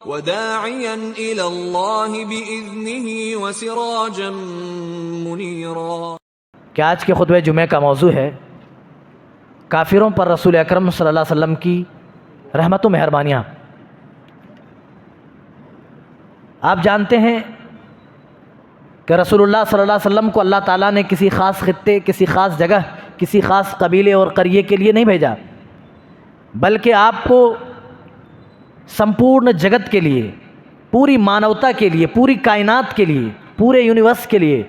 وداعيا إلى الله بإذنه وسراجا منيرا۔ کہ آج کے خطبہ جمعہ کا موضوع ہے کافروں پر رسول اکرم صلی اللہ علیہ وسلم کی رحمت و مہربانیاں۔ آپ جانتے ہیں کہ رسول اللہ صلی اللہ علیہ وسلم کو اللہ تعالیٰ نے کسی خاص خطے، کسی خاص جگہ، کسی خاص قبیلے اور قریے کے لیے نہیں بھیجا، بلکہ آپ کو سمپورن جگت کے لیے، پوری مانوتا کے لیے، پوری کائنات کے لیے، پورے یونیورس کے لیے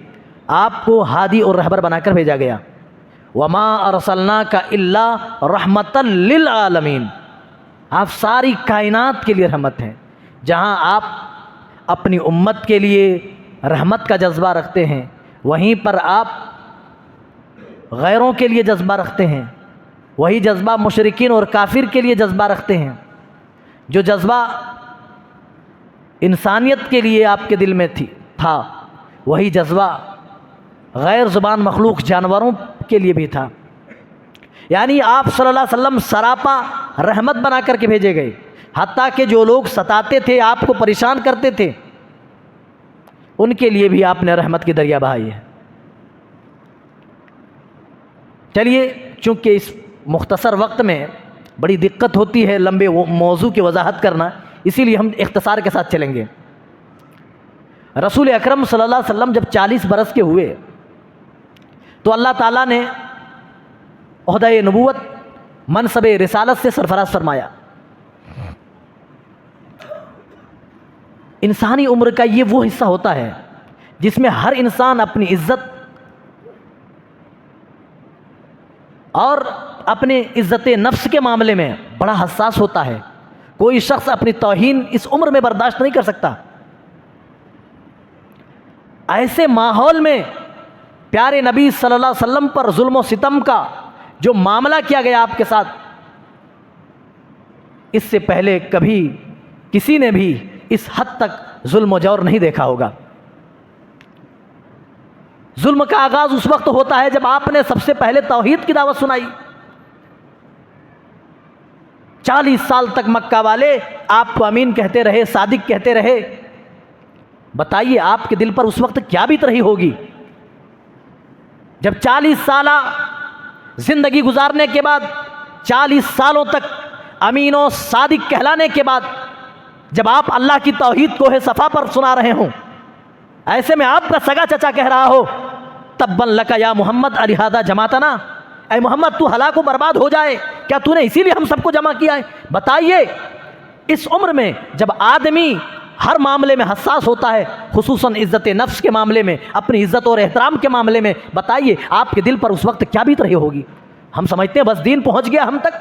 آپ کو ہادی اور رہبر بنا کر بھیجا گیا۔ وما ارسلناک الا رحمتا للعالمین، آپ ساری کائنات کے لیے رحمت ہیں۔ جہاں آپ اپنی امت کے لیے رحمت کا جذبہ رکھتے ہیں، وہیں پر آپ غیروں کے لیے جذبہ رکھتے ہیں، وہی جذبہ مشرکین اور کافر کے لیے جذبہ رکھتے ہیں۔ جو جذبہ انسانیت کے لیے آپ کے دل میں تھا، وہی جذبہ غیر زبان مخلوق جانوروں کے لیے بھی تھا۔ یعنی آپ صلی اللہ علیہ وسلم سراپا رحمت بنا کر کے بھیجے گئے، حتیٰ کہ جو لوگ ستاتے تھے، آپ کو پریشان کرتے تھے، ان کے لیے بھی آپ نے رحمت کی دریا بہائی ہے۔ چلیے، چونکہ اس مختصر وقت میں بڑی دقت ہوتی ہے لمبے موضوع کی وضاحت کرنا، اسی لیے ہم اختصار کے ساتھ چلیں گے۔ رسول اکرم صلی اللہ علیہ وسلم جب 40 برس کے ہوئے تو اللہ تعالیٰ نے عہدہ نبوت، منصب رسالت سے سرفراز فرمایا۔ انسانی عمر کا یہ وہ حصہ ہوتا ہے جس میں ہر انسان اپنی عزت اور اپنے عزت نفس کے معاملے میں بڑا حساس ہوتا ہے۔ کوئی شخص اپنی توہین اس عمر میں برداشت نہیں کر سکتا۔ ایسے ماحول میں پیارے نبی صلی اللہ علیہ وسلم پر ظلم و ستم کا جو معاملہ کیا گیا آپ کے ساتھ، اس سے پہلے کبھی کسی نے بھی اس حد تک ظلم و جور نہیں دیکھا ہوگا۔ ظلم کا آغاز اس وقت ہوتا ہے جب آپ نے سب سے پہلے توحید کی دعوت سنائی۔ 40 سال تک مکہ والے آپ کو امین کہتے رہے، صادق کہتے رہے۔ بتائیے آپ کے دل پر اس وقت کیا بیت رہی ہوگی جب 40 سالہ زندگی گزارنے کے بعد، 40 سالوں تک امین و صادق کہلانے کے بعد، جب آپ اللہ کی توحید کوہ صفا پر سنا رہے ہوں، ایسے میں آپ کا سگا چچا کہہ رہا ہو تبا لک یا محمد الہذا جماعتنا، اے محمد تو ہلاک و برباد ہو جائے، کیا تو نے اسی لیے ہم سب کو جمع کیا ہے؟ بتائیے اس عمر میں جب آدمی ہر معاملے میں حساس ہوتا ہے، خصوصاً عزت نفس کے معاملے میں، اپنی عزت اور احترام کے معاملے میں، بتائیے آپ کے دل پر اس وقت کیا بیت رہی ہوگی؟ ہم سمجھتے ہیں بس دین پہنچ گیا ہم تک۔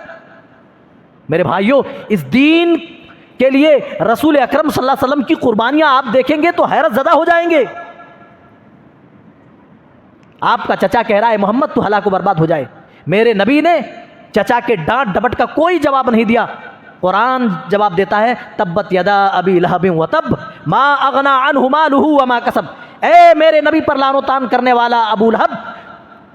میرے بھائیوں، اس دین کے لیے رسول اکرم صلی اللہ علیہ وسلم کی قربانیاں آپ دیکھیں گے تو حیرت زدہ ہو جائیں گے۔ آپ کا چچا کہہ رہا ہے محمد تو ہلاک و برباد ہو جائے، میرے نبی نے چچا کے ڈانٹ ڈپٹ کا کوئی جواب نہیں دیا۔ قرآن جواب دیتا ہے تبت یدا ابی لہب وتب ما اغنا عنہ مالہ وما کسب، اے میرے نبی پر لعن و طعن کرنے والا ابو لہب،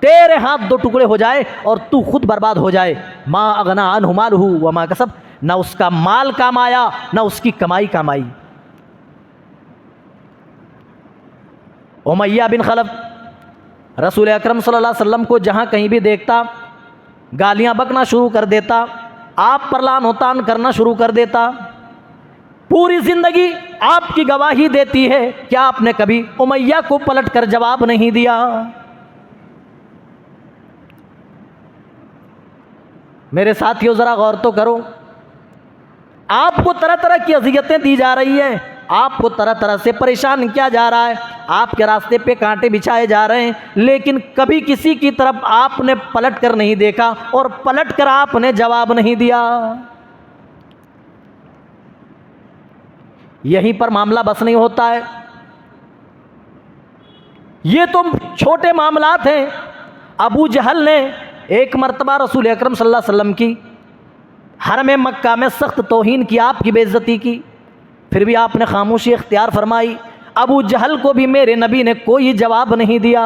تیرے ہاتھ 2 ٹکڑے ہو جائے اور تو خود برباد ہو جائے۔ ما اغنا عنہ مالہ وما کسب، نہ اس کا مال کام آیا، نہ اس کی کمائی کام آئی۔ امیہ بن خلف رسول اکرم صلی اللہ علیہ وسلم کو جہاں کہیں بھی دیکھتا گالیاں بکنا شروع کر دیتا، آپ پر لعن و طعن کرنا شروع کر دیتا۔ پوری زندگی آپ کی گواہی دیتی ہے کہ آپ نے کبھی امیہ کو پلٹ کر جواب نہیں دیا۔ میرے ساتھیوں ذرا غور تو کرو، آپ کو طرح طرح کی اذیتیں دی جا رہی ہیں، آپ کو طرح طرح سے پریشان کیا جا رہا ہے، آپ کے راستے پہ کانٹے بچھائے جا رہے ہیں، لیکن کبھی کسی کی طرف آپ نے پلٹ کر نہیں دیکھا اور پلٹ کر آپ نے جواب نہیں دیا۔ یہیں پر معاملہ بس نہیں ہوتا ہے۔ یہ تو چھوٹے معاملات ہیں۔ ابو جہل نے ایک مرتبہ رسول اکرم صلی اللہ علیہ وسلم کی حرم مکہ میں سخت توہین کی، آپ کی بے عزتی کی، پھر بھی آپ نے خاموشی اختیار فرمائی۔ ابو جہل کو بھی میرے نبی نے کوئی جواب نہیں دیا۔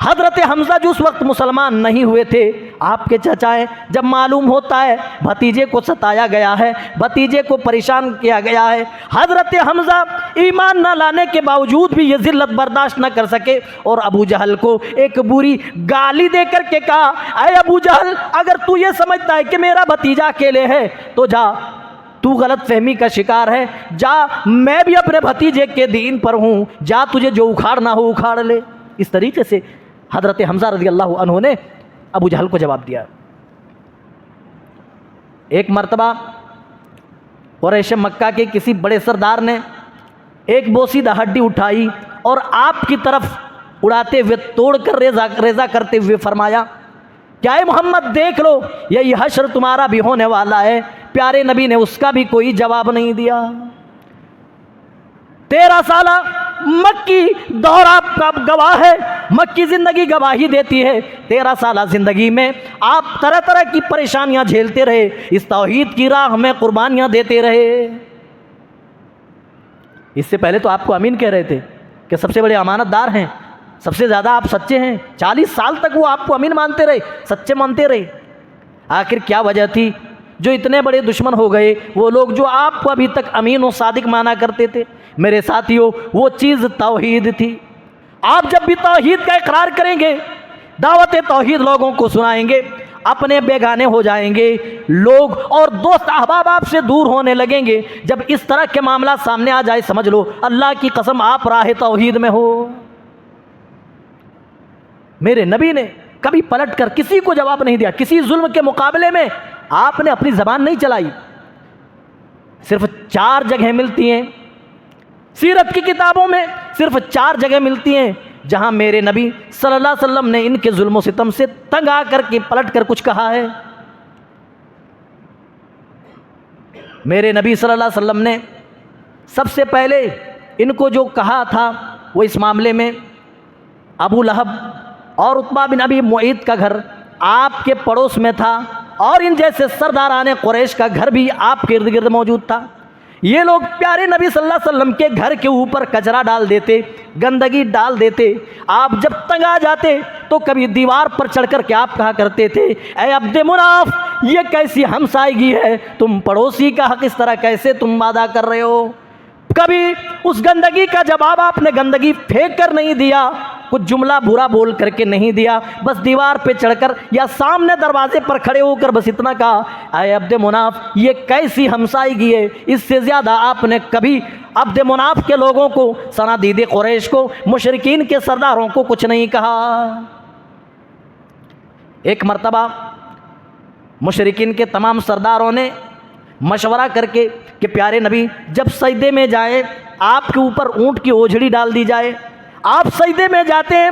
حضرت حمزہ جو اس وقت مسلمان نہیں ہوئے تھے، آپ کے چچا ہیں، جب معلوم ہوتا ہے بھتیجے کو ستایا گیا ہے، بھتیجے کو پریشان کیا گیا ہے، حضرت حمزہ ایمان نہ لانے کے باوجود بھی یہ ذلت برداشت نہ کر سکے اور ابو جہل کو ایک بری گالی دے کر کے کہا، اے ابو جہل، اگر تو یہ سمجھتا ہے کہ میرا بھتیجا اکیلے ہے تو جا، تو غلط فہمی کا شکار ہے، جا، میں بھی اپنے بھتیجے کے دین پر ہوں، جا، تجھے جو اکھاڑنا ہو اکھاڑ لے۔ اس طریقے سے حضرت حمزہ رضی اللہ عنہ نے ابو جہل کو جواب دیا۔ ایک مرتبہ قریش مکہ کے کسی بڑے سردار نے ایک بوسیدہ ہڈی اٹھائی اور آپ کی طرف اڑاتے ہوئے توڑ کر ریزہ کرتے ہوئے فرمایا، کیا اے محمد دیکھ لو، یہی حشر تمہارا بھی ہونے والا ہے۔ پیارے نبی نے اس کا بھی کوئی جواب نہیں دیا۔ 13 سالہ مکی دورہ کا گواہ ہے، مکی زندگی گواہی دیتی ہے، 13 سالہ زندگی میں آپ طرح طرح کی پریشانیاں جھیلتے رہے، اس توحید کی راہ میں قربانیاں دیتے رہے۔ اس سے پہلے تو آپ کو امین کہہ رہے تھے کہ سب سے بڑے امانت دار ہیں، سب سے زیادہ آپ سچے ہیں، 40 سال تک وہ آپ کو امین مانتے رہے، سچے مانتے رہے۔ آخر کیا وجہ تھی جو اتنے بڑے دشمن ہو گئے وہ لوگ جو آپ کو ابھی تک امین و صادق مانا کرتے تھے؟ میرے ساتھیوں، وہ چیز توحید تھی۔ آپ جب بھی توحید کا اقرار کریں گے، دعوت توحید لوگوں کو سنائیں گے، اپنے بیگانے ہو جائیں گے لوگ اور دوست احباب آپ سے دور ہونے لگیں گے۔ جب اس طرح کے معاملات سامنے آ جائے سمجھ لو اللہ کی قسم آپ راہ توحید میں ہو۔ میرے نبی نے کبھی پلٹ کر کسی کو جواب نہیں دیا، کسی ظلم کے مقابلے میں آپ نے اپنی زبان نہیں چلائی۔ صرف 4 جگہیں ملتی ہیں سیرت کی کتابوں میں، صرف 4 جگہ ملتی ہیں جہاں میرے نبی صلی اللہ علیہ وسلم نے ان کے ظلم و ستم سے تنگ آ کر کے پلٹ کر کچھ کہا ہے۔ میرے نبی صلی اللہ علیہ وسلم نے سب سے پہلے ان کو جو کہا تھا وہ اس معاملے میں ابو لہب اور عتبہ بن ابی معیط کا گھر آپ کے پڑوس میں تھا، اور ان جیسے سرداران قریش کا گھر بھی آپ کے ارد گرد موجود تھا۔ یہ لوگ پیارے نبی صلی اللہ علیہ وسلم کے گھر کے اوپر کچرا ڈال دیتے، گندگی ڈال دیتے۔ آپ جب تنگ آ جاتے تو کبھی دیوار پر چڑھ کر کے آپ کہا کرتے تھے، اے عبد مناف، یہ کیسی ہمسائیگی ہے، تم پڑوسی کا حق اس طرح کیسے تم ادا کر رہے ہو؟ کبھی اس گندگی کا جواب آپ نے گندگی پھینک کر نہیں دیا، کچھ جملہ برا بول کر کے نہیں دیا، بس دیوار پہ چڑھ کر یا سامنے دروازے پر کھڑے ہو کر بس اتنا کہا، اے عبد مناف، یہ کیسی ہمسائیگی ہے؟ اس سے زیادہ آپ نے کبھی عبد مناف کے لوگوں کو، صنادید قریش کو، مشرکین کے سرداروں کو کچھ نہیں کہا۔ ایک مرتبہ مشرکین کے تمام سرداروں نے مشورہ کر کے کہ پیارے نبی جب سجدے میں جائیں آپ کے اوپر اونٹ کی اوجھڑی ڈال دی جائے۔ آپ سجدے میں جاتے ہیں،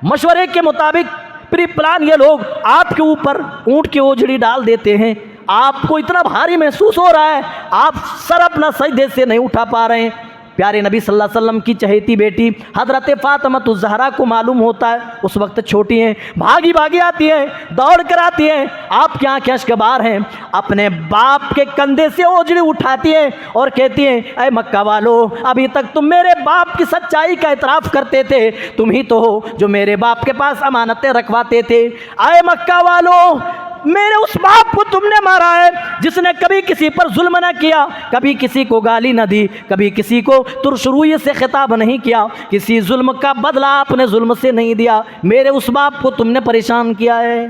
مشورے کے مطابق پری پلان یہ لوگ آپ کے اوپر اونٹ کی اوجھڑی ڈال دیتے ہیں، آپ کو اتنا بھاری محسوس ہو رہا ہے، آپ سر اپنا سجدے سے نہیں اٹھا پا رہے ہیں۔ پیارے نبی صلی اللہ علیہ وسلم کی چہیتی بیٹی حضرت فاطمہ الزہرا کو معلوم ہوتا ہے، اس وقت چھوٹی ہیں، بھاگی بھاگی آتی ہیں، دوڑ کر آتی ہیں، آپ کی آنکھیں اشک بار ہیں، اپنے باپ کے کندھے سے اوجھڑی اٹھاتی ہیں اور کہتی ہیں، اے مکہ والو، ابھی تک تم میرے باپ کی سچائی کا اعتراف کرتے تھے، تم ہی تو ہو جو میرے باپ کے پاس امانتیں رکھواتے تھے۔ اے مکہ والو، میرے اس باپ کو تم نے مارا ہے جس نے کبھی کسی پر ظلم نہ کیا، کبھی کسی کو گالی نہ دی، کبھی کسی کو ترش روئی سے خطاب نہیں کیا، کسی ظلم کا بدلہ آپ نے ظلم سے نہیں دیا، میرے اس باپ کو تم نے پریشان کیا ہے۔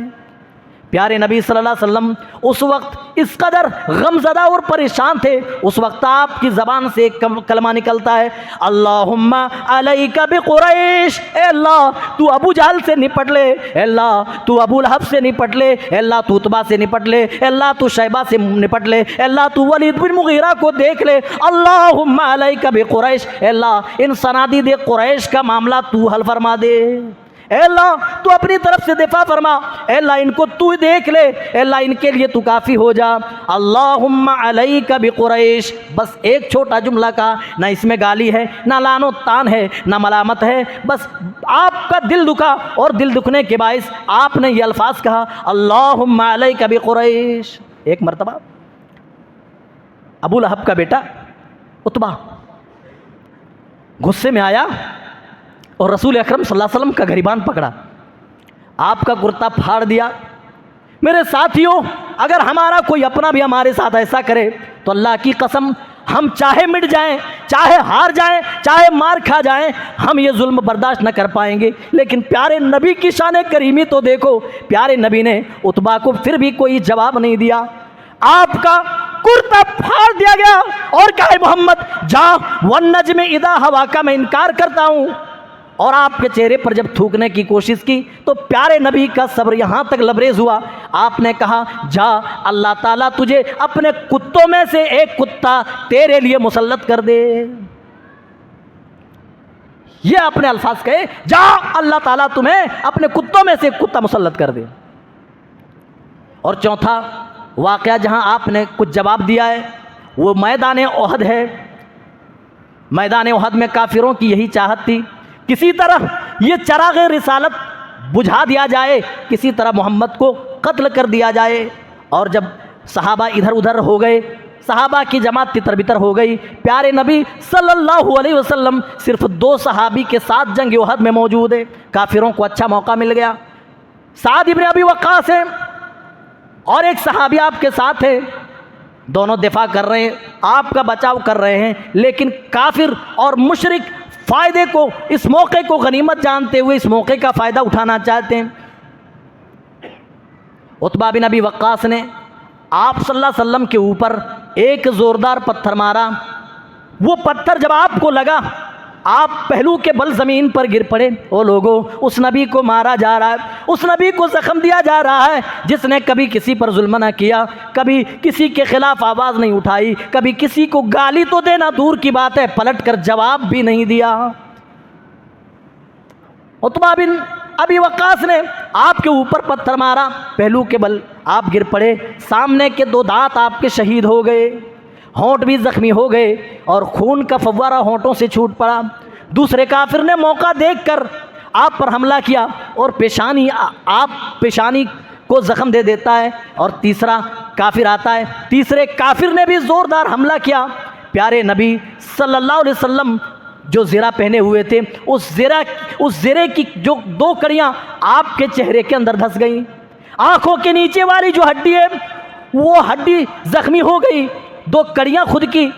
پیارے نبی صلی اللہ علیہ وسلم اس وقت اس قدر غمزدہ اور پریشان تھے، اس وقت آپ کی زبان سے ایک کلمہ نکلتا ہے، اللہم علیک بقریش، اے اللہ تو ابو جہل سے نپٹ لے، اے اللہ تو ابو لہب سے نپٹ لے، اے اللہ تو عتبہ سے نپٹ لے، اے اللہ تو شیبہ سے نپٹ لے، اے اللہ تو ولید بن مغیرہ کو دیکھ لے، اللہم علیک بقریش، اے اللہ ان صنادید قریش کا معاملہ تو حل فرما دے، اے اللہ تو اپنی طرف سے دفاع فرما، اے اللہ ان کو تو دیکھ لے، اے اللہ ان کے لیے تو کافی ہو جا، اللہم علیک بقریش۔ بس ایک چھوٹا جملہ کا، نہ اس میں گالی ہے، نہ لعن و طعن ہے، نہ ملامت ہے، بس آپ کا دل دکھا اور دل دکھنے کے باعث آپ نے یہ الفاظ کہا، اللہم علیک بقریش۔ ایک مرتبہ ابو لہب کا بیٹا عتبہ غصے میں آیا اور رسول اکرم صلی اللہ علیہ وسلم کا گریبان پکڑا آپ کا کرتا پھاڑ دیا۔ میرے ساتھیوں، اگر ہمارا کوئی اپنا بھی ہمارے ساتھ ایسا کرے تو اللہ کی قسم ہم چاہے مٹ جائیں، چاہے ہار جائیں، چاہے مار کھا جائیں، ہم یہ ظلم برداشت نہ کر پائیں گے۔ لیکن پیارے نبی کی شان کریمی تو دیکھو، پیارے نبی نے عتبہ کو پھر بھی کوئی جواب نہیں دیا۔ آپ کا کرتا پھاڑ دیا گیا اور کہا محمد جا، والنجم اذا ہوا کا میں انکار کرتا ہوں۔ اور آپ کے چہرے پر جب تھوکنے کی کوشش کی تو پیارے نبی کا صبر یہاں تک لبریز ہوا۔ آپ نے کہا جا، اللہ تعالیٰ تجھے اپنے کتوں میں سے ایک کتا تیرے لیے مسلط کر دے۔ یہ اپنے الفاظ کہے، جا اللہ تعالیٰ تمہیں اپنے کتوں میں سے ایک کتا مسلط کر دے۔ اور چوتھا واقعہ جہاں آپ نے کچھ جواب دیا ہے وہ میدان احد ہے۔ میدان احد میں کافروں کی یہی چاہت تھی، کسی طرح یہ چراغ رسالت بجھا دیا جائے، کسی طرح محمد کو قتل کر دیا جائے۔ اور جب صحابہ ادھر ادھر ہو گئے، صحابہ کی جماعت تتر بتر ہو گئی، پیارے نبی صلی اللہ علیہ وسلم صرف 2 صحابی کے ساتھ جنگ احد میں موجود ہے۔ کافروں کو اچھا موقع مل گیا، سعد ابن ابی وقاص ہے اور ایک صحابی آپ کے ساتھ ہے، دونوں دفاع کر رہے ہیں، آپ کا بچاؤ کر رہے ہیں، لیکن کافر اور مشرک فائدے کو، اس موقع کو غنیمت جانتے ہوئے اس موقع کا فائدہ اٹھانا چاہتے ہیں۔ عتبہ بن ابی وقاص نے آپ صلی اللہ علیہ وسلم کے اوپر ایک زوردار پتھر مارا۔ وہ پتھر جب آپ کو لگا، آپ پہلو کے بل زمین پر گر پڑے۔ او لوگوں، اس نبی کو مارا جا رہا ہے، اس نبی کو زخم دیا جا رہا ہے جس نے کبھی کسی پر ظلم نہ کیا، کبھی کسی کے خلاف آواز نہیں اٹھائی، کبھی کسی کو گالی تو دینا دور کی بات ہے پلٹ کر جواب بھی نہیں دیا۔ عتبہ بن ابی وقاص نے آپ کے اوپر پتھر مارا، پہلو کے بل آپ گر پڑے، سامنے کے 2 دانت آپ کے شہید ہو گئے، ہونٹ بھی زخمی ہو گئے اور خون کا فوارہ ہونٹوں سے چھوٹ پڑا۔ دوسرے کافر نے موقع دیکھ کر آپ پر حملہ کیا اور پیشانی کو زخم دے دیتا ہے، اور تیسرا کافر آتا ہے، تیسرے کافر نے بھی زوردار حملہ کیا۔ پیارے نبی صلی اللہ علیہ وسلم جو زرہ پہنے ہوئے تھے، اس زرے کی جو 2 کڑیاں آپ کے چہرے کے اندر دھس گئیں، آنکھوں کے نیچے والی جو ہڈی ہے وہ ہڈی زخمی ہو گئی، 2 کڑیاں خود کی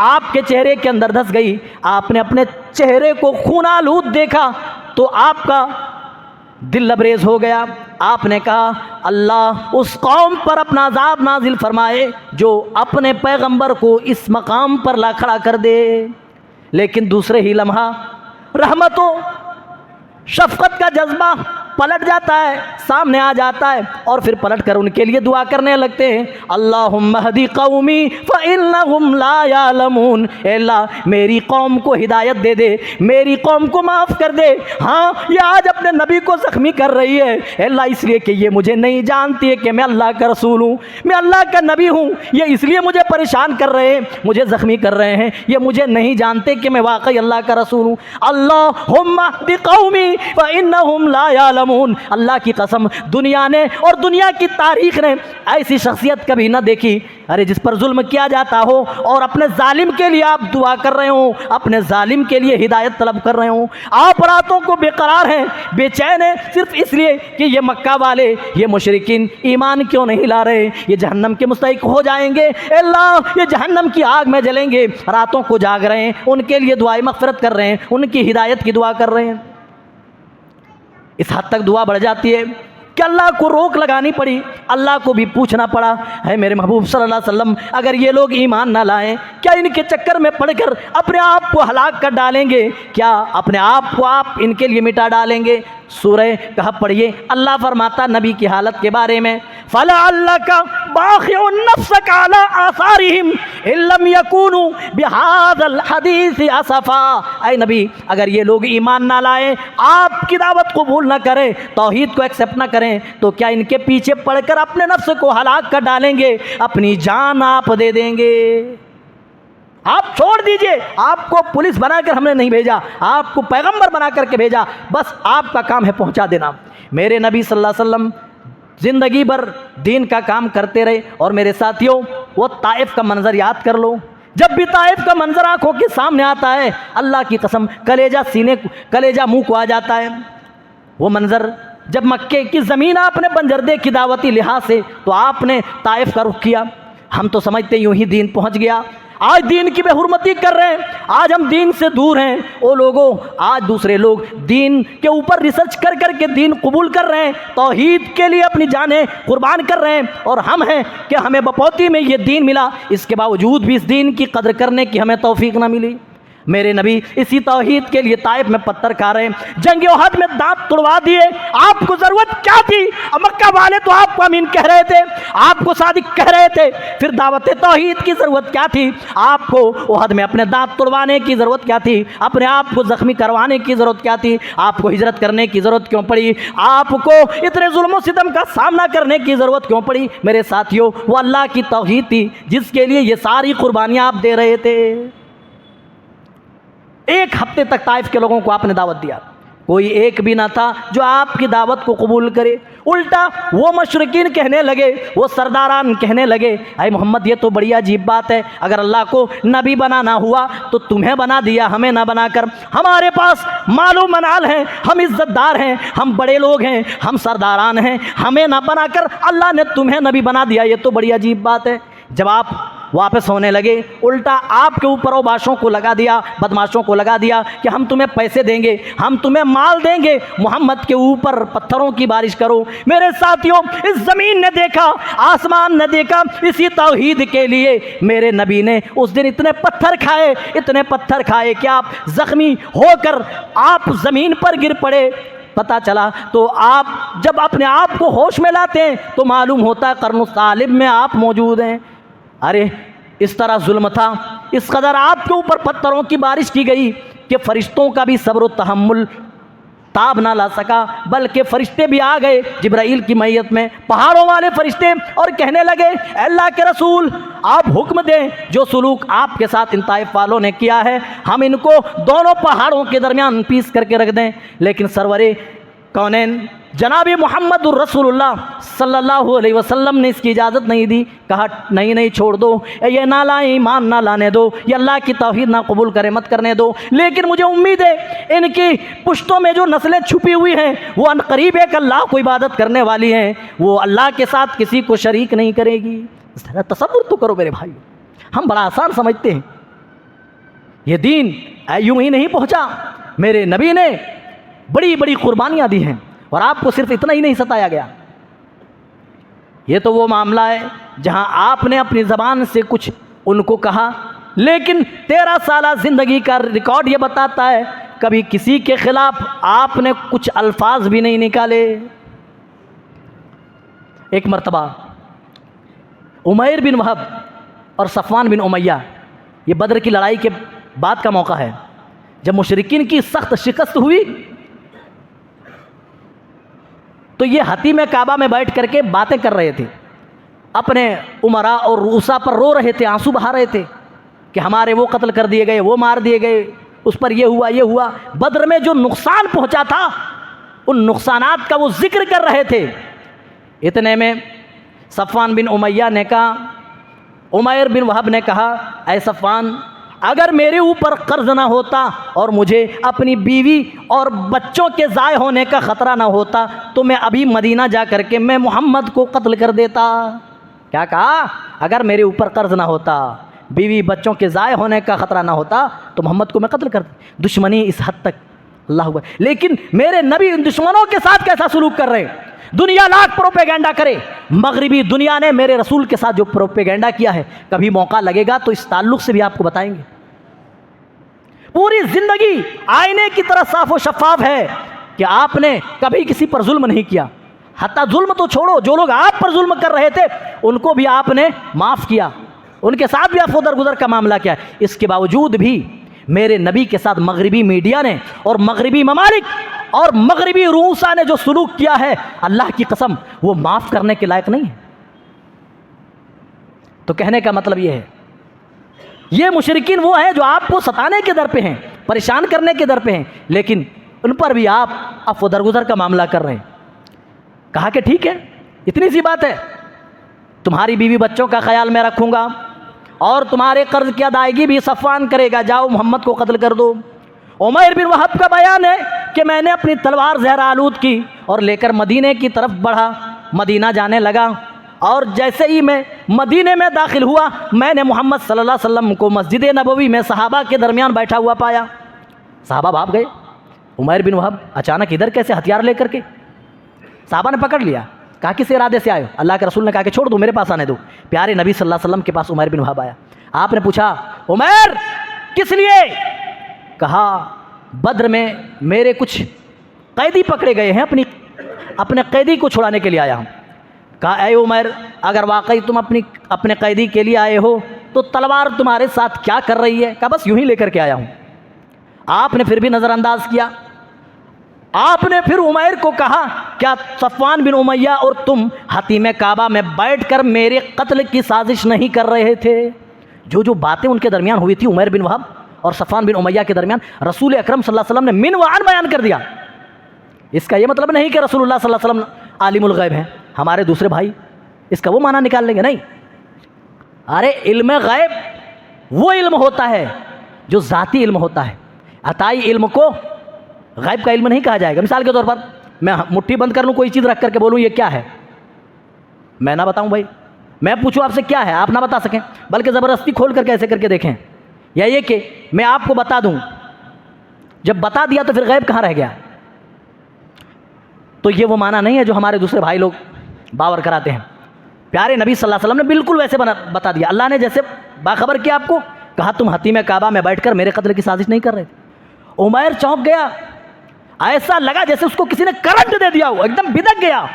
آپ کے چہرے کے اندر دھس گئی۔ آپ نے اپنے چہرے کو خون آلود دیکھا تو آپ کا دل لبریز ہو گیا۔ آپ نے کہا اللہ اس قوم پر اپنا عذاب نازل فرمائے جو اپنے پیغمبر کو اس مقام پر لا کھڑا کر دے۔ لیکن دوسرے ہی لمحہ رحمت و شفقت کا جذبہ پلٹ جاتا ہے، سامنے آ جاتا ہے، اور پھر پلٹ کر ان کے لیے دعا کرنے لگتے ہیں، اللہم اہدی قومی فإنہم لا یعلمون، اے اللہ میری قوم کو ہدایت دے دے، میری قوم کو معاف کر دے۔ ہاں یہ آج اپنے نبی کو زخمی کر رہی ہے، اے اللہ اس لیے کہ یہ مجھے نہیں جانتی ہے کہ میں اللہ کا رسول ہوں، میں اللہ کا نبی ہوں، یہ اس لیے مجھے پریشان کر رہے ہیں، مجھے زخمی کر رہے ہیں، یہ مجھے نہیں جانتے کہ میں واقعی اللہ کا رسول ہوں۔ اللہم اہدی قومی فإنہم لا یعلمون، اللہ کی قسم دنیا نے اور دنیا کی تاریخ نے ایسی شخصیت کبھی نہ دیکھی، ارے جس پر ظلم کیا جاتا ہو اور اپنے ظالم کے لیے آپ دعا کر رہے ہوں، اپنے ظالم کے لیے ہدایت طلب کر رہے ہوں، آپ راتوں کو بے قرار ہیں، بے چین ہیں، صرف اس لیے کہ یہ مکہ والے، یہ مشرکین ایمان کیوں نہیں لا رہے، یہ جہنم کے مستحق ہو جائیں گے، اے اللہ یہ جہنم کی آگ میں جلیں گے، راتوں کو جاگ رہے ہیں، ان کے لیے دعائیں مغفرت کر رہے ہیں، ان کی ہدایت کی دعا کر رہے ہیں۔ اس حد تک دعا بڑھ جاتی ہے کہ اللہ کو روک لگانی پڑی، اللہ کو بھی پوچھنا پڑا، ہے میرے محبوب صلی اللہ علیہ وسلم اگر یہ لوگ ایمان نہ لائیں کیا ان کے چکر میں پڑھ کر اپنے آپ کو ہلاک کر ڈالیں گے، کیا اپنے آپ کو آپ ان کے لیے مٹا ڈالیں گے؟ سورہ کہف پڑھیے، اللہ فرماتا نبی کی حالت کے بارے میں، فَلَعَلَّكَ بَاخِعٌ نَفْسَكَ عَلَىٰ آثَارِهِمْ إِن لَّمْ يَكُونُوا بِهَٰذَا الْحَدِيثِ أَسَفًا، اے نبی اگر یہ لوگ ایمان نہ لائیں، آپ کی دعوت قبول نہ کریں، توحید کو ایکسیپٹ نہ کریں، تو کیا ان کے پیچھے پڑھ کر اپنے نفس کو ہلاک کر ڈالیں گے، اپنی جان آپ دے دیں گے؟ آپ چھوڑ دیجئے، آپ کو پولیس بنا کر ہم نے نہیں بھیجا، آپ کو پیغمبر بنا کر کے بھیجا، بس آپ کا کام ہے پہنچا دینا۔ میرے نبی صلی اللہ علیہ وسلم زندگی بھر دین کا کام کرتے رہے، اور میرے ساتھیوں وہ طائف کا منظر یاد کر لو، جب بھی طائف کا منظر آنکھوں کے سامنے آتا ہے اللہ کی قسم کلیجہ منہ کو آ جاتا ہے۔ وہ منظر جب مکے کی زمین آپ نے بنجر دیکھی دعوتی لحاظ سے تو آپ نے طائف کا رخ کیا. ہم تو سمجھتے یوں ہی دین پہنچ گیا. آج دین کی بے حرمتی کر رہے ہیں, آج ہم دین سے دور ہیں. وہ لوگوں, آج دوسرے لوگ دین کے اوپر ریسرچ کر کر کے دین قبول کر رہے ہیں, توحید کے لیے اپنی جانیں قربان کر رہے ہیں, اور ہم ہیں کہ ہمیں بپوتی میں یہ دین ملا, اس کے باوجود بھی اس دین کی قدر کرنے کی ہمیں توفیق نہ ملی. میرے نبی اسی توحید کے لیے طائف میں پتھر کھا رہے ہیں, جنگ احد میں دانت توڑوا دیے. آپ کو ضرورت کیا تھی؟ مکہ والے تو آپ کو امین کہہ رہے تھے, آپ کو صادق کہہ رہے تھے, پھر دعوت توحید کی ضرورت کیا تھی؟ آپ کو احد میں اپنے دانت توڑوانے کی ضرورت کیا تھی؟ اپنے آپ کو زخمی کروانے کی ضرورت کیا تھی؟ آپ کو ہجرت کرنے کی ضرورت کیوں پڑی؟ آپ کو اتنے ظلم و ستم کا سامنا کرنے کی ضرورت کیوں پڑی؟ میرے ساتھیوں, وہ اللہ کی توحید تھی جس کے لیے یہ ساری قربانیاں آپ دے رہے تھے. ایک ہفتے تک طائف کے لوگوں کو آپ نے دعوت دیا, کوئی ایک بھی نہ تھا جو آپ کی دعوت کو قبول کرے. الٹا وہ مشرکین کہنے لگے, وہ سرداران کہنے لگے, اے محمد یہ تو بڑی عجیب بات ہے, اگر اللہ کو نبی بنانا ہوا تو تمہیں بنا دیا, ہمیں نہ بنا کر. ہمارے پاس مال و منال ہیں, ہم عزت دار ہیں, ہم بڑے لوگ ہیں, ہم سرداران ہیں, ہمیں نہ بنا کر اللہ نے تمہیں نبی بنا دیا, یہ تو بڑی عجیب بات ہے. جب آپ واپس ہونے لگے, الٹا آپ کے اوپر اوباشوں کو لگا دیا, بدماشوں کو لگا دیا کہ ہم تمہیں پیسے دیں گے, ہم تمہیں مال دیں گے, محمد کے اوپر پتھروں کی بارش کرو. میرے ساتھیوں, اس زمین نے دیکھا, آسمان نے دیکھا, اسی توحید کے لیے میرے نبی نے اس دن اتنے پتھر کھائے کہ آپ زخمی ہو کر آپ زمین پر گر پڑے. پتہ چلا تو آپ جب اپنے آپ کو ہوش میں لاتے ہیں تو معلوم ہوتا ہے قرن الثالب میں آپ موجود ہیں. ارے اس طرح ظلم تھا, اس قدر آپ کے اوپر پتھروں کی بارش کی گئی کہ فرشتوں کا بھی صبر و تحمل تاب نہ لا سکا, بلکہ فرشتے بھی آ گئے جبرائیل کی میت میں, پہاڑوں والے فرشتے, اور کہنے لگے اے اللہ کے رسول آپ حکم دیں, جو سلوک آپ کے ساتھ ان طائف والوں نے کیا ہے ہم ان کو دونوں پہاڑوں کے درمیان پیس کر کے رکھ دیں. لیکن سرور کونین جناب محمد الرسول اللہ صلی اللہ علیہ وسلم نے اس کی اجازت نہیں دی. کہا نہیں چھوڑ دو, یہ نہ لائیں, ایمان نہ لانے دو, یہ اللہ کی توحید نہ قبول کرے, مت کرنے دو. لیکن مجھے امید ہے ان کی پشتوں میں جو نسلیں چھپی ہوئی ہیں وہ ان قریب ایک اللہ کو عبادت کرنے والی ہیں, وہ اللہ کے ساتھ کسی کو شریک نہیں کرے گی. تصور تو کرو میرے بھائی, ہم بڑا آسان سمجھتے ہیں, یہ دین یوں ہی نہیں پہنچا. میرے نبی نے بڑی بڑی قربانیاں دی ہیں, اور آپ کو صرف اتنا ہی نہیں ستایا گیا. یہ تو وہ معاملہ ہے جہاں آپ نے اپنی زبان سے کچھ ان کو کہا, لیکن 13 سالہ زندگی کا ریکارڈ یہ بتاتا ہے کبھی کسی کے خلاف آپ نے کچھ الفاظ بھی نہیں نکالے. ایک مرتبہ عمیر بن وہب اور صفوان بن امیہ, یہ بدر کی لڑائی کے بعد کا موقع ہے جب مشرکین کی سخت شکست ہوئی, تو یہ حتیم کعبہ میں بیٹھ کر کے باتیں کر رہے تھے, اپنے امراء اور رؤسا پر رو رہے تھے, آنسو بہا رہے تھے کہ ہمارے وہ قتل کر دیے گئے, وہ مار دیے گئے, اس پر یہ ہوا. بدر میں جو نقصان پہنچا تھا ان نقصانات کا وہ ذکر کر رہے تھے. اتنے میں صفوان بن امیہ نے کہا, عمیر بن وہب نے کہا, اے صفوان اگر میرے اوپر قرض نہ ہوتا اور مجھے اپنی بیوی اور بچوں کے ضائع ہونے کا خطرہ نہ ہوتا تو میں ابھی مدینہ جا کر کے میں محمد کو قتل کر دیتا. کیا کہا؟ اگر میرے اوپر قرض نہ ہوتا, بیوی بچوں کے ضائع ہونے کا خطرہ نہ ہوتا تو محمد کو میں قتل کر دیتا. دشمنی اس حد تک, اللہ اکبر. لیکن میرے نبی ان دشمنوں کے ساتھ کیسا سلوک کر رہے ہیں؟ دنیا لاکھ پروپیگنڈا کرے, مغربی دنیا نے میرے رسول کے ساتھ جو پروپیگنڈا کیا ہے, کبھی موقع لگے گا تو اس تعلق سے بھی آپ کو بتائیں گے. پوری زندگی آئینے کی طرح صاف و شفاف ہے کہ آپ نے کبھی کسی پر ظلم نہیں کیا. حتیٰ ظلم تو چھوڑو, جو لوگ آپ پر ظلم کر رہے تھے ان کو بھی آپ نے معاف کیا, ان کے ساتھ بھی عفو درگزر کا معاملہ کیا. اس کے باوجود بھی میرے نبی کے ساتھ مغربی میڈیا نے اور مغربی ممالک اور مغربی رؤسا نے جو سلوک کیا ہے, اللہ کی قسم وہ معاف کرنے کے لائق نہیں ہے. تو کہنے کا مطلب یہ ہے, یہ مشرکین وہ ہیں جو آپ کو ستانے کے در پہ ہیں, پریشان کرنے کے در پہ ہیں, لیکن ان پر بھی آپ عفو درگزر کا معاملہ کر رہے ہیں. کہا کہ ٹھیک ہے, اتنی سی بات ہے, تمہاری بیوی بچوں کا خیال میں رکھوں گا اور تمہارے قرض کی ادائیگی بھی صفوان کرے گا, جاؤ محمد کو قتل کر دو. عمیر بن وہب کا بیان ہے کہ میں نے اپنی تلوار زہر آلود کی اور لے کر مدینے کی طرف بڑھا، مدینہ جانے لگا، اور جیسے ہی میں مدینے میں داخل ہوا میں نے محمد صلی اللہ علیہ وسلم کو مسجد نبوی میں صحابہ کے درمیان بیٹھا ہوا پایا۔ صحابہ بھاگ گئے، عمیر بن وہب اچانک ادھر کیسے ہتھیار لے کر کے؟ صحابہ نے پکڑ لیا، کہا کس ارادے سے آئے ہو؟ اللہ کے رسول نے کہا کہ چھوڑ دو، میرے پاس آنے دو۔ پیارے نبی صلی اللہ علیہ وسلم کے پاس عمیر بن وہب آیا، آپ نے پوچھا عمیر کس لیے؟ کہا بدر میں میرے کچھ قیدی پکڑے گئے ہیں، اپنے قیدی کو چھڑانے کے لیے آیا ہوں۔ کہا اے عمیر اگر واقعی تم اپنے قیدی کے لیے آئے ہو تو تلوار تمہارے ساتھ کیا کر رہی ہے؟ کہا بس یوں ہی لے کر کے آیا ہوں۔ آپ نے پھر بھی نظر انداز کیا، آپ نے پھر عمیر کو کہا کیا صفوان بن امیہ اور تم حتیم کعبہ میں بیٹھ کر میرے قتل کی سازش نہیں کر رہے تھے؟ جو باتیں ان کے درمیان ہوئی تھی عمیر بن وہب اور صفوان بن امیہ کے درمیان، رسول اکرم صلی اللہ علیہ وسلم نے من وعن بیان کر دیا۔ اس کا یہ مطلب نہیں کہ رسول اللہ صلی اللہ علیہ وسلم عالم الغیب ہیں، ہمارے دوسرے بھائی اس کا وہ معنی نکال لیں گے، نہیں۔ ارے علم غیب وہ علم ہوتا ہے جو ذاتی علم ہوتا ہے، عطائی علم کو غیب کا علم نہیں کہا جائے گا۔ مثال کے طور پر میں مٹھی بند کر لوں، کوئی چیز رکھ کر کے بولوں یہ کیا ہے، میں نہ بتاؤں بھائی، میں پوچھوں آپ سے کیا ہے، آپ نہ بتا سکیں، بلکہ زبردستی کھول کر کے ایسے کر کے دیکھیں، یا یہ کہ میں آپ کو بتا دوں، جب بتا دیا تو پھر غیب کہاں رہ گیا؟ تو یہ وہ معنی نہیں ہے جو ہمارے دوسرے بھائی لوگ باور کراتے ہیں۔ پیارے نبی صلی اللہ علیہ وسلم نے بالکل ویسے بتا دیا، اللہ نے جیسے باخبر کیا آپ کو، کہا تم حتیم کعبہ میں بیٹھ کر میرے قتل کی سازش نہیں کر رہے تھے۔ عمیر چونک گیا، ایسا لگا جیسے اس کو کسی نے کرنٹ دے دیا ہو، ایک دم بھدک گیا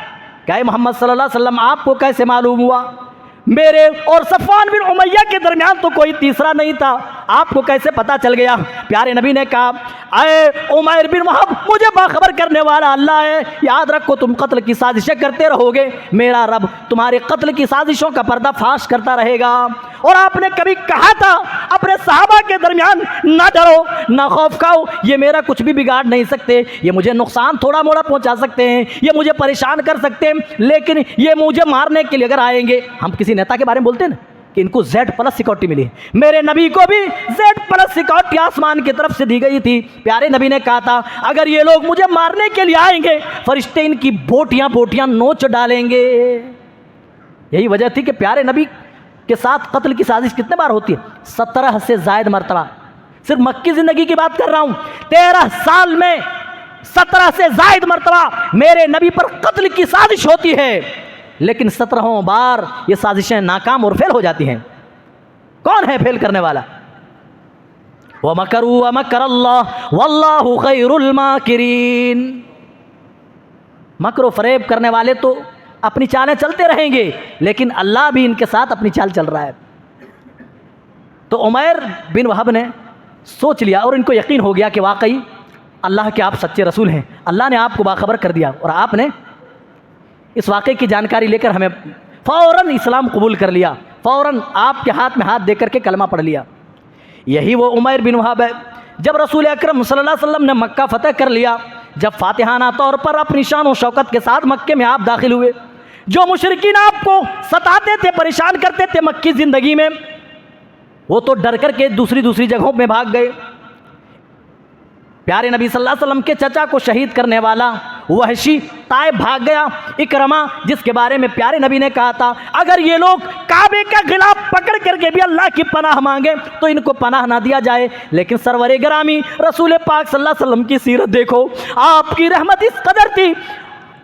کہ اے محمد صلی اللہ علیہ وسلم آپ کو کیسے معلوم ہوا میرے اور صفوان بن امیہ کے درمیان تو کوئی تیسرا نہیں تھا، آپ کو کیسے پتا چل گیا؟ پیارے نبی نے کہا اے عمیر بن وہب مجھے باخبر کرنے والا اللہ ہے، یاد رکھو تم قتل کی سازشیں کرتے رہو گے، میرا رب تمہارے قتل کی سازشوں کا پردہ فاش کرتا رہے گا۔ اور آپ نے کبھی کہا تھا اپنے صحابہ کے درمیان نہ ڈرو نہ خوف کھاؤ، یہ میرا کچھ بھی بگاڑ نہیں سکتے، یہ مجھے نقصان تھوڑا موڑا پہنچا سکتے ہیں، یہ مجھے پریشان کر سکتے ہیں، لیکن یہ مجھے مارنے کے لیے اگر آئیں گے، ہم کسی نیتا کے بارے میں بولتے ہیں نا کہ ان کو Z+ سیکورٹی ملی ہے، میرے نبی کو بھی Z+ سیکورٹی آسمان کی طرف سے دی گئی تھی۔ پیارے نبی نے کہا تھا اگر یہ لوگ مجھے مارنے کے لیے آئیں گے فرشتے ان کی بوٹیاں نوچ ڈالیں گے۔ یہی وجہ تھی کہ پیارے نبی کے ساتھ قتل کی سازش کتنے بار ہوتی ہے؟ 17 سے زائد مرتبہ، صرف مکی زندگی کی بات کر رہا ہوں، 13 سال میں 17 سے زائد مرتبہ میرے نبی پر قتل کی سازش ہوتی ہے، لیکن 17 بار یہ سازشیں ناکام اور فیل ہو جاتی ہیں۔ کون ہے فیل کرنے والا؟ وَمَكَرُوا وَمَكَرَ اللَّهُ وَاللَّهُ خَيْرُ الْمَاكِرِينَ۔ مکر و فریب کرنے والے تو اپنی چالیں چلتے رہیں گے، لیکن اللہ بھی ان کے ساتھ اپنی چال چل رہا ہے۔ تو عمیر بن وہب نے سوچ لیا اور ان کو یقین ہو گیا کہ واقعی اللہ کے آپ سچے رسول ہیں، اللہ نے آپ کو باخبر کر دیا، اور آپ نے اس واقعے کی جانکاری لے کر ہمیں فوراً اسلام قبول کر لیا، فوراً آپ کے ہاتھ میں ہاتھ دے کر کے کلمہ پڑھ لیا۔ یہی وہ عمیر بن وہب ہے جب رسول اکرم صلی اللہ علیہ وسلم نے مکہ فتح کر لیا، جب فاتحانہ طور پر اپنی شان و شوکت کے ساتھ مکے میں آپ داخل ہوئے، جو مشرکین آپ کو ستاتے تھے، پریشان کرتے تھے مکی زندگی میں، وہ تو ڈر کر کے دوسری جگہوں میں بھاگ گئے۔ پیارے نبی صلی اللہ علیہ وسلم کے چچا کو شہید کرنے والا وحشی طائف بھاگ گیا۔ اکرمہ جس کے بارے میں پیارے نبی نے کہا تھا اگر یہ لوگ کعبے کا غلاف پکڑ کر کے بھی اللہ کی پناہ مانگے تو ان کو پناہ نہ دیا جائے، لیکن سرور گرامی رسول پاک صلی اللہ علیہ وسلم کی سیرت دیکھو، آپ کی رحمت اس قدر تھی،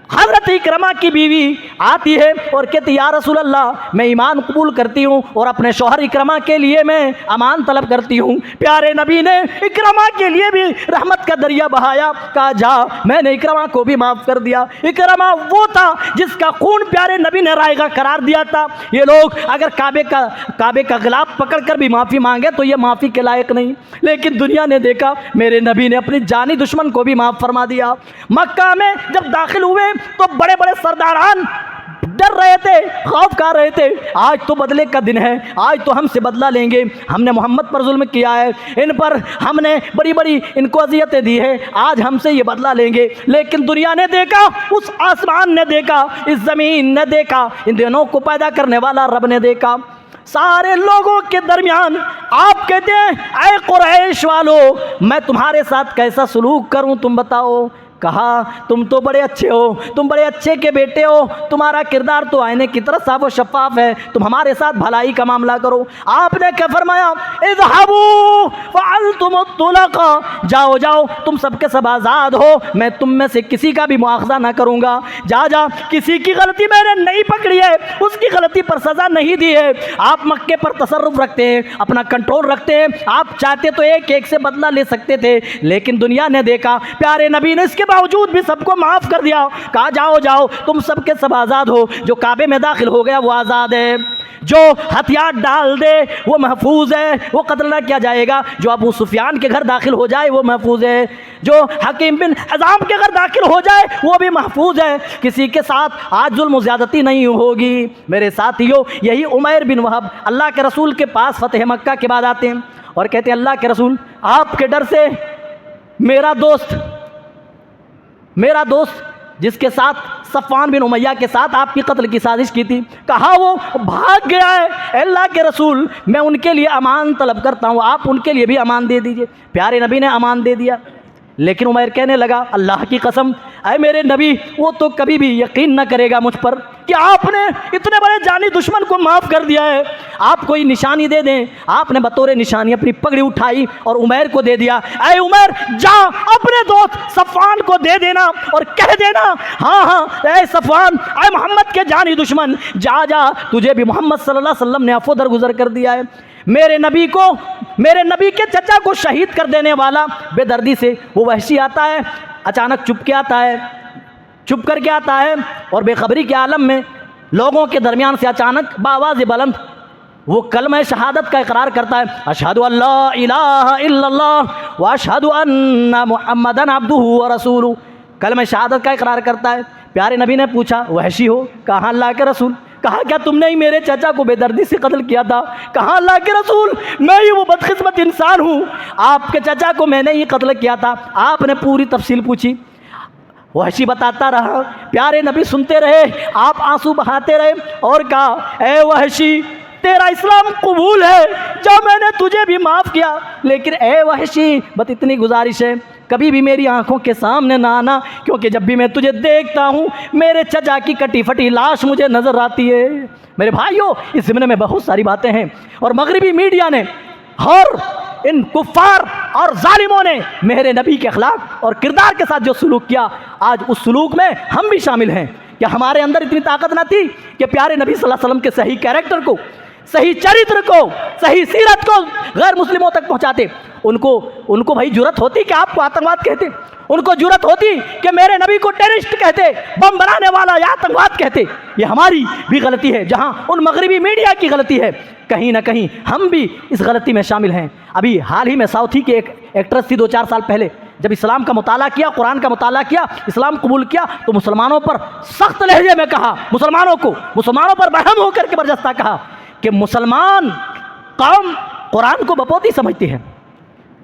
حضرت اکرمہ کی بیوی آتی ہے اور کہتی یا رسول اللہ میں ایمان قبول کرتی ہوں اور اپنے شوہر اکرمہ کے لیے میں امان طلب کرتی ہوں۔ پیارے نبی نے اکرمہ کے لیے بھی رحمت کا دریا بہایا، کہا جا میں نے اکرمہ کو بھی معاف کر دیا۔ اکرمہ وہ تھا جس کا خون پیارے نبی نے رائگاں قرار دیا تھا۔ یہ لوگ اگر کعبے کا غلاف پکڑ کر بھی معافی مانگے تو یہ معافی کے لائق نہیں، لیکن دنیا نے دیکھا میرے نبی نے اپنی جانی دشمن کو بھی معاف فرما دیا۔ مکہ میں جب داخل ہوئے تو بڑے بڑے سرداران ڈر رہے تھے، خوف کھا رہے تھے، آج تو بدلے کا دن ہے، آج تو ہم سے بدلہ لیں گے، ہم نے محمد پر ظلم کیا ہے، ان پر ہم نے بڑی ان کو اذیتیں دی ہے، آج ہم سے یہ بدلہ لیں گے۔ لیکن دنیا نے دیکھا، اس آسمان نے دیکھا، اس زمین نے دیکھا، ان دونوں کو پیدا کرنے والا رب نے دیکھا، سارے لوگوں کے درمیان آپ کہتے ہیں اے قریش والو میں تمہارے ساتھ کیسا سلوک کروں تم بتاؤ. کہا تم تو بڑے اچھے ہو, تم بڑے اچھے کے بیٹے ہو, تمہارا کردار تو آئینے کی طرح صاف و شفاف ہے, تم ہمارے ساتھ بھلائی کا معاملہ کرو. آپ نے کیا فرمایا؟ اذهبوا فعلتم الطلق, جاؤ جاؤ تم سب کے سب آزاد ہو, میں تم میں سے کسی کا بھی مؤاخذہ نہ کروں گا. جا کسی کی غلطی میں نے نہیں پکڑی ہے, اس کی غلطی پر سزا نہیں دی ہے. آپ مکے پر تصرف رکھتے ہیں, اپنا کنٹرول رکھتے ہیں, آپ چاہتے تو ایک ایک سے بدلہ لے سکتے تھے, لیکن دنیا نے دیکھا پیارے نبی نے اس کے باوجود بھی سب کو معاف کر دیا. کہا جاؤ جاؤ تم سب کے سب آزاد ہو. جو کعبے میں داخل ہو گیا وہ آزاد ہے, جو ہتھیار ڈال دے وہ محفوظ ہے, وہ قتل نہ کیا جائے گا. جو ابو سفیان کے گھر داخل ہو جائے وہ محفوظ ہے, جو حکیم بن حزام کے گھر داخل ہو جائے وہ بھی محفوظ ہے. کسی کے ساتھ آج ظلم و زیادتی نہیں ہوگی. میرے ساتھیو, یہی عمیر بن وہب اللہ کے رسول کے پاس فتح مکہ کے بعد آتے ہیں اور کہتے ہیں اللہ کے رسول آپ کے ڈر سے میرا دوست جس کے ساتھ صفوان بن امیہ کے ساتھ آپ کی قتل کی سازش کی تھی, کہا وہ بھاگ گیا ہے. اے اللہ کے رسول میں ان کے لیے امان طلب کرتا ہوں, آپ ان کے لیے بھی امان دے دیجئے. پیارے نبی نے امان دے دیا, لیکن عمیر کہنے لگا اللہ کی قسم اے میرے نبی وہ تو کبھی بھی یقین نہ کرے گا مجھ پر کہ آپ نے اتنے بڑے جانی دشمن کو معاف کر دیا ہے. آپ کوئی نشانی دے دیں. آپ نے بطور نشانی اپنی پگڑی اٹھائی اور عمیر کو دے دیا. اے عمیر جا اپنے دوست صفوان کو دے دینا اور کہہ دینا ہاں اے صفوان اے محمد کے جانی دشمن جا تجھے بھی محمد صلی اللہ علیہ وسلم نے عفو درگزر کر دیا ہے. میرے نبی کے چچا کو شہید کر دینے والا بے دردی سے وہ وحشی آتا ہے, اچانک چھپ کر کے آتا ہے اور بے خبری کے عالم میں لوگوں کے درمیان سے اچانک بآواز بلند وہ کلمہ شہادت کا اقرار کرتا ہے, اشہد ان لا الہ الا اللہ واشہد ان محمدن عبدہ ورسولہ. کلمہ شہادت کا اقرار کرتا ہے. پیارے نبی نے پوچھا وحشی ہو؟ کہا اللہ کے رسول. کہا کیا تم نے ہی میرے چچا کو بے دردی سے قتل کیا تھا؟ کہا اللہ کے رسول میں ہی وہ بدقسمت انسان ہوں, آپ کے چچا کو میں نے ہی قتل کیا تھا. آپ نے پوری تفصیل پوچھی, وحشی بتاتا رہا, پیارے نبی سنتے رہے, آپ آنسو بہاتے رہے اور کہا اے وحشی تیرا اسلام قبول ہے جو میں نے تجھے بھی معاف کیا, لیکن اے وحشی بس اتنی گزارش ہے کبھی بھی میری آنکھوں کے سامنے نہ آنا, کیونکہ جب بھی میں تجھے دیکھتا ہوں میرے چچا کی کٹی پھٹی لاش مجھے نظر آتی ہے. میرے بھائیوں اس ضمن میں بہت ساری باتیں ہیں اور مغربی میڈیا نے اور ان کفار اور ظالموں نے میرے نبی کے اخلاق اور کردار کے ساتھ جو سلوک کیا, آج اس سلوک میں ہم بھی شامل ہیں. کیا ہمارے اندر اتنی طاقت نہ تھی کہ پیارے نبی صلی اللہ علیہ وسلم کے صحیح کیریکٹر کو, صحیح چرتر کو, صحیح سیرت کو غیر مسلموں تک پہنچاتے؟ ان کو بھائی جرت ہوتی کہ آپ کو آتنکواد کہتے؟ ان کو جرت ہوتی کہ میرے نبی کو ٹیررسٹ کہتے, بم بنانے والا یا آتنکواد کہتے؟ یہ ہماری بھی غلطی ہے, جہاں ان مغربی میڈیا کی غلطی ہے کہیں نہ کہیں ہم بھی اس غلطی میں شامل ہیں. ابھی حال ہی میں ساؤتھی کی ایک ایکٹریس تھی 2-4 سال پہلے, جب اسلام کا مطالعہ کیا, قرآن کا مطالعہ کیا, اسلام قبول کیا تو مسلمانوں پر سخت لہجے میں کہا, مسلمانوں پر برہم ہو کر کے برجستہ کہا کہ مسلمان قوم قرآن کو بپوتی سمجھتی ہے.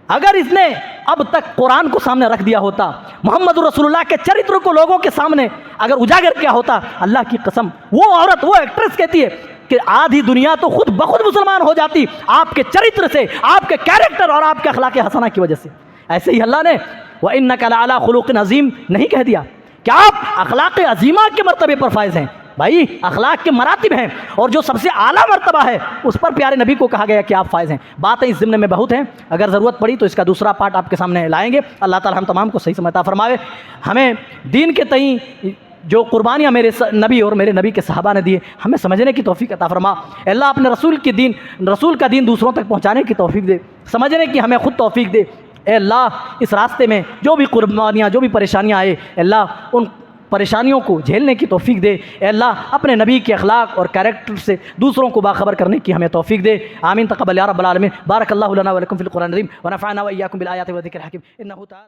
اگر اس نے اب تک قرآن کو سامنے رکھ دیا ہوتا, محمد رسول اللہ کے چرتر کو لوگوں کے سامنے اگر اجاگر کیا ہوتا, اللہ کی قسم وہ عورت, وہ ایکٹریس کہتی ہے کہ آدھی دنیا تو خود بخود مسلمان ہو جاتی آپ کے چرتر سے, آپ کے کیریکٹر اور آپ کے اخلاق حسنہ کی وجہ سے. ایسے ہی اللہ نے وَإِنَّكَ لَعَلَىٰ خُلُقٍ عَظِيمٍ نہیں کہہ دیا کہ آپ اخلاق عظیمہ کے مرتبے پر فائز ہیں. بھائی اخلاق کے مراتب ہیں اور جو سب سے اعلیٰ مرتبہ ہے اس پر پیارے نبی کو کہا گیا کہ آپ فائز ہیں. باتیں اس ضمن میں بہت ہیں, اگر ضرورت پڑی تو اس کا دوسرا پارٹ آپ کے سامنے لائیں گے. اللہ تعالی ہم تمام کو صحیح سمجھ عطا فرمائے. ہمیں دین کے تئیں جو قربانیاں میرے نبی اور میرے نبی کے صحابہ نے دیے ہمیں سمجھنے کی توفیق عطا فرما. اللہ اپنے رسول کا دین دوسروں تک پہنچانے کی توفیق دے, سمجھنے کی ہمیں خود توفیق دے. اے اللہ اس راستے میں جو بھی قربانیاں, جو بھی پریشانیاں آئے, اللہ ان پریشانیوں کو جھیلنے کی توفیق دے. اے اللہ اپنے نبی کے اخلاق اور کیریکٹر سے دوسروں کو باخبر کرنے کی ہمیں توفیق دے. آمین تقبل یا رب العالمین. بارک اللہ لنا ولکم فی القرآن العظیم ونفعنا وإیاکم بالآیات والذکر الحکیم. انہ تعالی